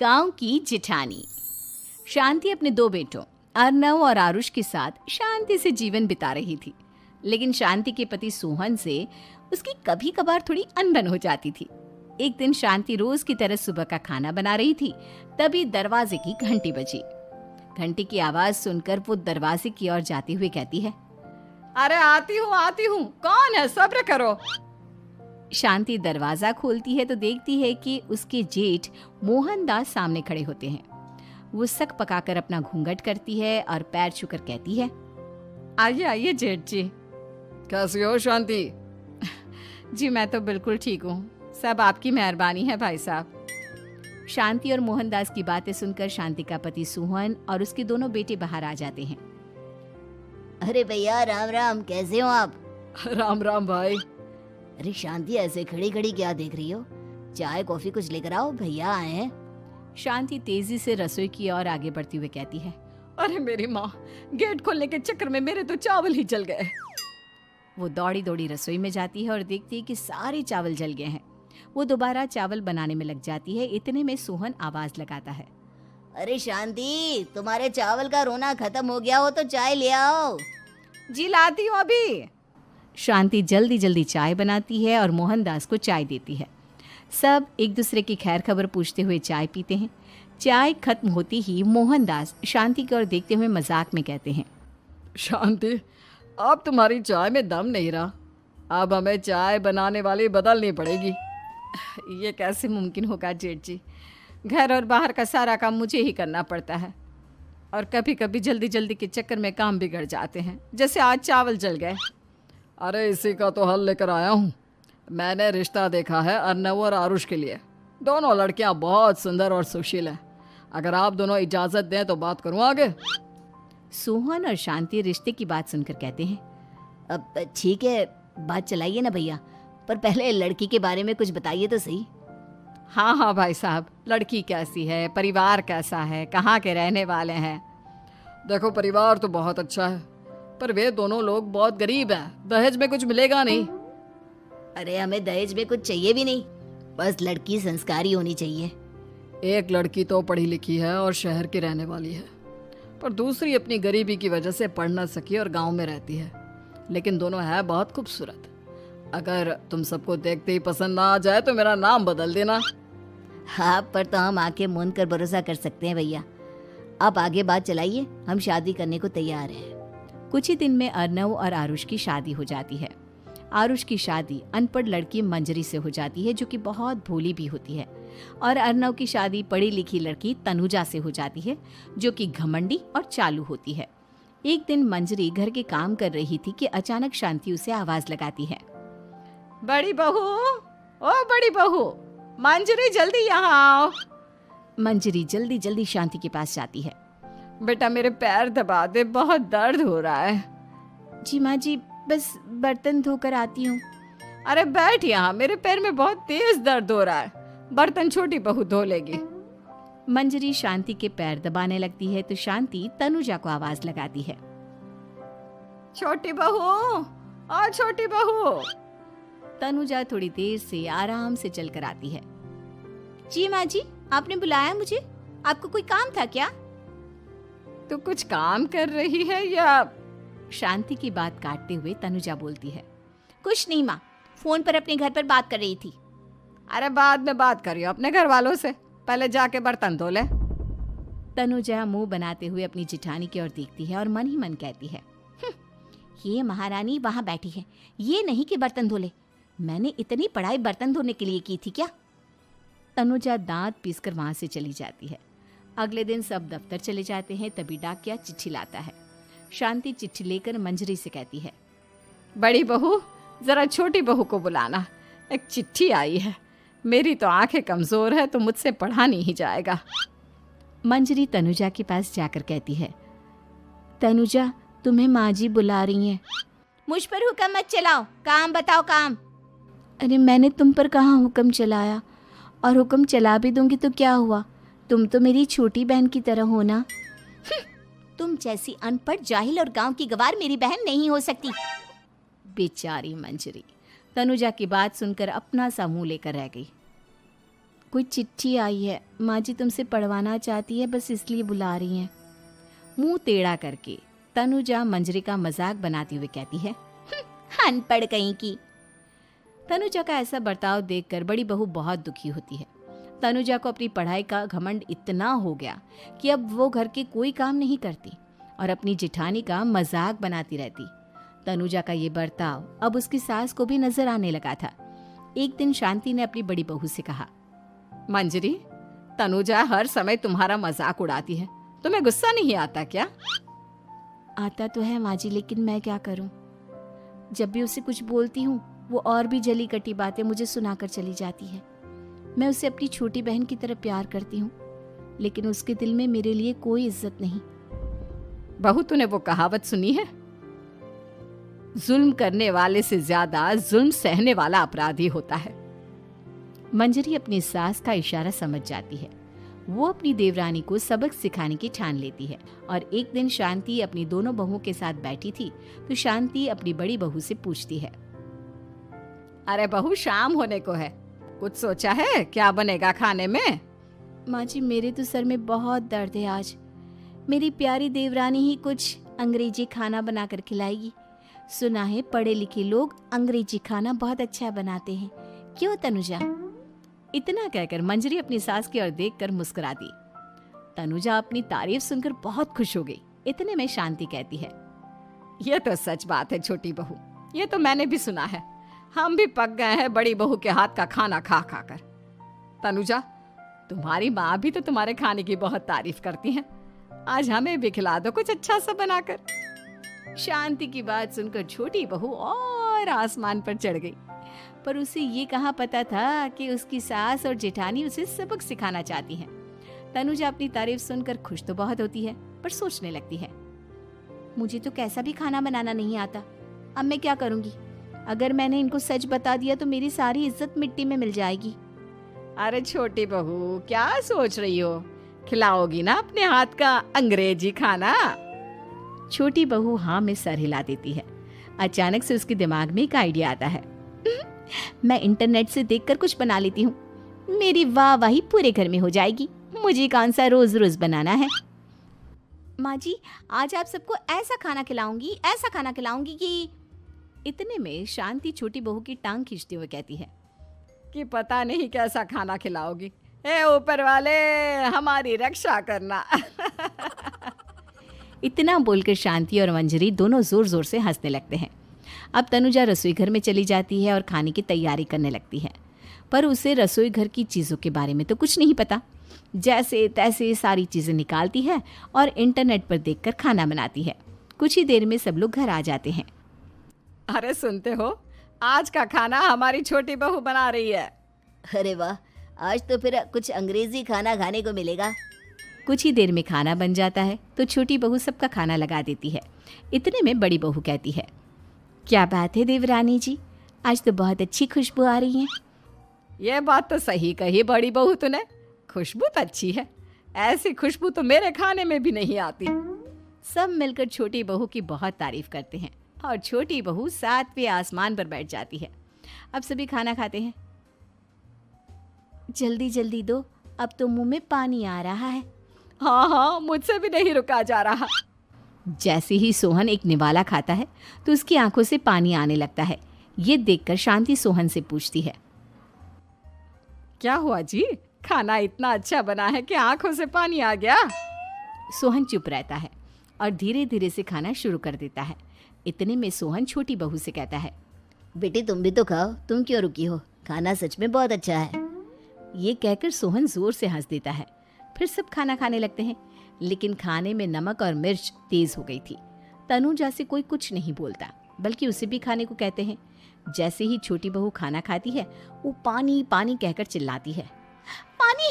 गांव की जिठानी। शांति अपने दो बेटों अर्नव और आरुष के साथ शांति से जीवन बिता रही थी, लेकिन शांति के पति सोहन से उसकी कभी कभार थोड़ी अनबन हो जाती थी। एक दिन शांति रोज की तरह सुबह का खाना बना रही थी, तभी दरवाजे की घंटी बजी। घंटी की आवाज सुनकर वो दरवाजे की ओर जाते हुए कहती है, अरे आती हूँ, कौन है, सब्र करो। शांति दरवाजा खोलती है तो देखती है कि उसके जेठ मोहनदास सामने खड़े होते हैं। वो सक पकाकर अपना घूंघट करती है और पैर छूकर कहती है, आइए आइए जेठ जी। कैसी हो शांति? जी मैं तो बिल्कुल ठीक हूँ, सब आपकी मेहरबानी है भाई साहब। शांति और मोहनदास की बातें सुनकर शांति का पति सोहन और उसके दोनों बेटे बाहर आ जाते हैं। अरे भैया राम राम, कैसे हो आप? राम राम भाई। अरे शांति, ऐसे खड़ी खड़ी क्या देख रही हो? चाय कॉफी कुछ लेकर आओ, भैया आए हैं। शांति तेजी से रसोई की ओर आगे बढ़ती हुई कहती है, अरे मेरी माँ, गेट खोलने के चक्कर में मेरे तो चावल ही जल गए। वो दौड़ी दौड़ी रसोई में जाती है और देखती है कि सारे चावल जल गए हैं। वो दोबारा चावल बनाने में लग जाती है। इतने में सोहन आवाज लगाता है, अरे शांति, तुम्हारे चावल का रोना खत्म हो गया हो तो चाय ले आओ। जी लाती हूँ अभी। शांति जल्दी जल्दी चाय बनाती है और मोहनदास को चाय देती है। सब एक दूसरे की खैर खबर पूछते हुए चाय पीते हैं। चाय खत्म होती ही मोहनदास शांति की ओर देखते हुए मजाक में कहते हैं, शांति, अब तुम्हारी चाय में दम नहीं रहा, अब हमें चाय बनाने वाली बदलनी पड़ेगी। ये कैसे मुमकिन होगा जेठ जी, घर और बाहर का सारा काम मुझे ही करना पड़ता है और कभी कभी जल्दी जल्दी के चक्कर में काम बिगड़ जाते हैं, जैसे आज चावल जल गए। अरे इसी का तो हल लेकर आया हूँ। मैंने रिश्ता देखा है अर्नव और आरुष के लिए। दोनों लड़कियाँ बहुत सुंदर और सुशील हैं। अगर आप दोनों इजाज़त दें तो बात करूँ आगे। सोहन और शांति रिश्ते की बात सुनकर कहते हैं, अब ठीक है, बात चलाइए ना भैया, पर पहले लड़की के बारे में कुछ बताइए तो सही। हाँ हाँ भाई साहब, लड़की कैसी है, परिवार कैसा है, कहाँ के रहने वाले हैं? देखो, परिवार तो बहुत अच्छा है, पर वे दोनों लोग बहुत गरीब हैं। दहेज में कुछ मिलेगा नहीं। अरे हमें दहेज में कुछ चाहिए भी नहीं, बस लड़की संस्कारी होनी चाहिए। एक लड़की तो पढ़ी लिखी है और शहर की रहने वाली है, पर दूसरी अपनी गरीबी की वजह से पढ़ न सकी और गांव में रहती है, लेकिन दोनों है बहुत खूबसूरत। अगर तुम सबको देखते ही पसंद ना आ जाए तो मेरा नाम बदल देना। हाँ, पर तो हम आंखें मूंद कर भरोसा कर सकते हैं भैया। आप आगे बात चलाइए, हम शादी करने को तैयार हैं। कुछ ही दिन में अर्नव और आरुष की शादी हो जाती है। आरुष की शादी अनपढ़ लड़की मंजरी से हो जाती है, जो कि बहुत भोली भी होती है, और अर्नव की शादी पढ़ी लिखी लड़की तनुजा से हो जाती है, जो कि घमंडी और चालू होती है। एक दिन मंजरी घर के काम कर रही थी कि अचानक शांति उसे आवाज लगाती है, बड़ी बहू, ओ बड़ी बहू, मंजरी जल्दी यहाँ आओ। मंजरी जल्दी जल्दी शांति के पास जाती है। बेटा मेरे पैर दबा दे, बहुत दर्द हो रहा है। जी माँ जी, बस बर्तन धोकर आती हूँ। अरे बैठ यहाँ, मेरे पैर में बहुत तेज दर्द हो रहा है, बर्तन छोटी बहू धो लेगी। मंजरी शांति के पैर दबाने लगती है तो शांति तनुजा को आवाज लगाती है, छोटी बहू, ओ छोटी बहू। तनुजा थोड़ी देर से आराम से चलकर आती है। जी माँ जी, आपने बुलाया मुझे? आपको कोई काम था क्या? तू कुछ काम कर रही है या? शांति की बात काटते हुए तनुजा बोलती है, कुछ नहीं माँ, फोन पर अपने घर पर बात कर रही थी। अरे बाद में बात करियो अपने घर वालों से, पहले जाके बर्तन धो ले। तनुजा मुंह बनाते हुए अपनी जिठानी की ओर देखती है और मन ही मन कहती है, ये महारानी वहाँ बैठी है, ये नहीं कि बर्तन धो ले। मैंने इतनी पढ़ाई बर्तन धोने के लिए की थी क्या? तनुजा दांत पीसकर वहां से चली जाती है। अगले दिन सब दफ्तर चले जाते हैं, तभी डाकिया चिट्ठी लाता है। शांति चिट्ठी लेकर मंजरी से कहती है, बड़ी बहू, जरा छोटी बहू को बुलाना, एक चिट्ठी आई है। मेरी तो आंखें कमजोर है तो मुझसे पढ़ा नहीं जाएगा। मंजरी तनुजा के पास जाकर कहती है, तनुजा, तुम्हें माँ जी बुला रही हैं। मुझ पर हुक्म मत चलाओ, काम बताओ काम। अरे मैंने तुम पर कहाँ हुक्म चलाया, और हुक्म चला भी दूंगी तो क्या हुआ, तुम तो मेरी छोटी बहन की तरह हो ना। तुम जैसी अनपढ़, जाहिल और गांव की गवार मेरी बहन नहीं हो सकती। बेचारी मंजरी तनुजा की बात सुनकर अपना सा मुंह लेकर रह गई। कोई चिट्ठी आई है, माँ जी तुमसे पढ़वाना चाहती है, बस इसलिए बुला रही हैं। मुंह टेढ़ा करके तनुजा मंजरी का मजाक बनाती हुए कहती है, अनपढ़ कहीं की। तनुजा का ऐसा बर्ताव देखकर बड़ी बहू बहुत दुखी होती है। तनुजा को अपनी पढ़ाई का घमंड इतना हो गया कि अब वो घर के कोई काम नहीं करती और अपनी जेठानी का मजाक बनाती रहती। तनुजा का ये बर्ताव अब उसकी सास को भी नजर आने लगा था। एक दिन शांति ने अपनी बड़ी बहू से कहा, मंजरी, तनुजा हर समय तुम्हारा मजाक उड़ाती है, तुम्हें गुस्सा नहीं आता क्या? आता तो है माँ जी, लेकिन मैं क्या करूं? जब भी उसे कुछ बोलती हूँ वो और भी जली कटी बातें मुझे सुनाकर चली जाती है। मैं उसे अपनी छोटी बहन की तरह प्यार करती हूँ, लेकिन उसके दिल में मेरे लिए कोई इज्जत नहीं। बहू, तूने वो कहावत सुनी है, जुल्म करने वाले से ज्यादा जुल्म सहने वाला अपराधी होता है। मंजरी अपनी सास का इशारा समझ जाती है। वो अपनी देवरानी को सबक सिखाने की ठान लेती है और एक दिन शांति अपनी दोनों बहुओं के साथ बैठी थी तो शांति अपनी बड़ी बहू से पूछती है, अरे बहू, शाम होने को है, कुछ सोचा है क्या बनेगा खाने में? माँ जी, मेरे तो सर में बहुत दर्द है आज। मेरी प्यारी देवरानी ही कुछ अंग्रेजी खाना बनाकर खिलाएगी। सुना है पढ़े लिखे लोग अंग्रेजी खाना बहुत अच्छा बनाते हैं, क्यों तनुजा? इतना कहकर मंजरी अपनी सास की ओर देखकर मुस्कुरा दी। तनुजा अपनी तारीफ सुनकर बहुत खुश हो गई। इतने में शांति कहती है, ये तो सच बात है छोटी बहू, ये तो मैंने भी सुना है। हम भी पक गए हैं बड़ी बहू के हाथ का खाना खा खा कर। तनुजा, तुम्हारी माँ भी तो तुम्हारे खाने की बहुत तारीफ करती हैं। आज हमें भी खिला दो कुछ अच्छा सा बनाकर। शांति की बात सुनकर छोटी बहू और आसमान पर चढ़ गई, पर उसे ये कहाँ पता था कि उसकी सास और जेठानी उसे सबक सिखाना चाहती हैं। तनुजा अपनी तारीफ सुनकर खुश तो बहुत होती है, पर सोचने लगती है, मुझे तो कैसा भी खाना बनाना नहीं आता। अब मैं क्या करूंगी? अगर मैंने इनको सच बता दिया तो मेरी सारी इज्जत मिट्टी में मिल जाएगी। अरे छोटी बहू, क्या सोच रही हो? खिलाओगी ना अपने हाथ का अंग्रेजी खाना? छोटी बहू हाँ में सर हिला देती है। अचानक से उसके दिमाग में एक आइडिया आता है। मैं इंटरनेट से देखकर कुछ बना लेती हूँ, मेरी वाहवाही पूरे घर में हो जाएगी। मुझे कौन सा रोज रोज बनाना है। माँ जी, आज आप सबको ऐसा खाना खिलाऊंगी, ऐसा खाना खिलाऊंगी कि। इतने में शांति छोटी बहू की टांग खींचते हुए कहती है कि पता नहीं कैसा खाना खिलाओगी। ए ऊपर वाले, हमारी रक्षा करना। इतना बोलकर शांति और मंजरी दोनों जोर जोर से हंसने लगते हैं। अब तनुजा रसोई घर में चली जाती है और खाने की तैयारी करने लगती है, पर उसे रसोई घर की चीज़ों के बारे में तो कुछ नहीं पता। जैसे तैसे सारी चीज़ें निकालती है और इंटरनेट पर देखकर खाना बनाती है। कुछ ही देर में सब लोग घर आ जाते हैं। अरे सुनते हो, आज का खाना हमारी छोटी बहू बना रही है। अरे वाह, आज तो फिर कुछ अंग्रेजी खाना खाने को मिलेगा। कुछ ही देर में खाना बन जाता है तो छोटी बहू सबका खाना लगा देती है। इतने में बड़ी बहू कहती है, क्या बात है देवरानी जी, आज तो बहुत अच्छी खुशबू आ रही है। ये बात तो सही कही बड़ी बहू तूने, खुशबू तो अच्छी है। ऐसी खुशबू तो मेरे खाने में भी नहीं आती। सब मिलकर छोटी बहू की बहुत तारीफ करते हैं और छोटी बहू 7वें आसमान पर बैठ जाती है। अब सभी खाना खाते हैं। जल्दी जल्दी दो, अब तो मुंह में पानी आ रहा है। हाँ हाँ, मुझसे भी नहीं रुका जा रहा। जैसे ही सोहन एक निवाला खाता है तो उसकी आंखों से पानी आने लगता है। ये देखकर शांति सोहन से पूछती है, क्या हुआ जी, खाना इतना अच्छा बना है कि आंखों से पानी आ गया? सोहन चुप रहता है और धीरे धीरे से खाना शुरू कर देता है। इतने में सोहन छोटी बहू से कहता है, बेटी तुम भी तो खाओ, तुम क्यों रुकी हो? खाना सच में बहुत अच्छा है। ये कहकर सोहन जोर से हंस देता है। फिर सब खाना खाने लगते हैं, लेकिन खाने में नमक और मिर्च तेज हो गई थी। तनुजा से कोई कुछ नहीं बोलता, बल्कि उसे भी खाने को कहते हैं। जैसे ही छोटी बहू खाना खाती है वो पानी पानी कहकर चिल्लाती है, पानी,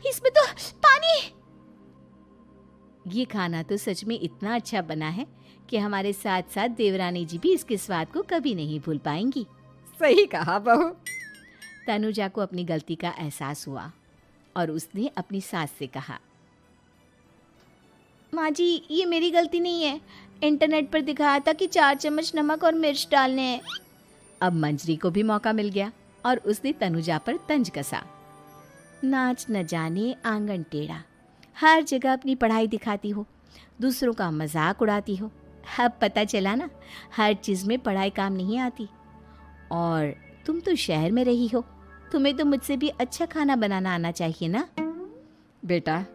इसमें तो पानी। ये खाना तो सच में इतना अच्छा बना है कि हमारे साथ साथ देवरानी जी भी इसके स्वाद को कभी नहीं भूल पाएंगी। सही कहा बहू। तनुजा को अपनी गलती का एहसास हुआ और उसने अपनी सास से कहा, माँ जी ये मेरी गलती नहीं है, इंटरनेट पर दिखाया था कि 4 चम्मच नमक और मिर्च डालने हैं। अब मंजरी को भी मौका मिल गया और उसने तनुजा पर तंज कसा। नाच न जाने आंगन टेढ़ा, हर जगह अपनी पढ़ाई दिखाती हो, दूसरों का मजाक उड़ाती हो। अब पता चला ना, हर चीज़ में पढ़ाई काम नहीं आती। और तुम तो शहर में रही हो, तुम्हें तो मुझसे भी अच्छा खाना बनाना आना चाहिए ना। बेटा,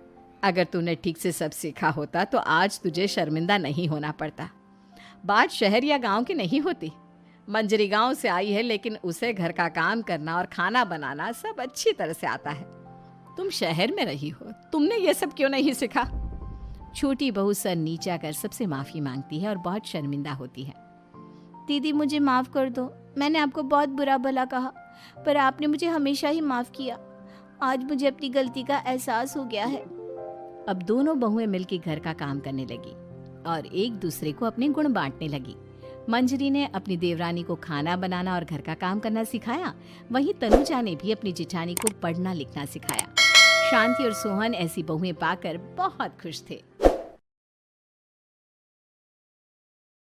अगर तूने ठीक से सब सीखा होता तो आज तुझे शर्मिंदा नहीं होना पड़ता। बात शहर या गांव की नहीं होती। मंजरी गांव से आई है, लेकिन उसे घर का काम करना और खाना बनाना सब अच्छी तरह से आता है। तुम शहर में रही हो, तुमने ये सब क्यों नहीं सीखा? छोटी बहू सर नीचा कर सबसे माफ़ी मांगती है और बहुत शर्मिंदा होती है। दीदी मुझे माफ़ कर दो, मैंने आपको बहुत बुरा भला कहा, पर आपने मुझे हमेशा ही माफ़ किया। आज मुझे अपनी गलती का एहसास हो गया है। अब दोनों बहुएं मिलकर घर का काम करने लगी और एक दूसरे को अपने गुण बांटने लगी। मंजरी ने अपनी देवरानी को खाना बनाना और घर का काम करना सिखाया, वहीं तनुजा ने भी अपनी जिठानी को पढ़ना लिखना सिखाया। शांति और सोहन ऐसी बहुएं पाकर बहुत खुश थे।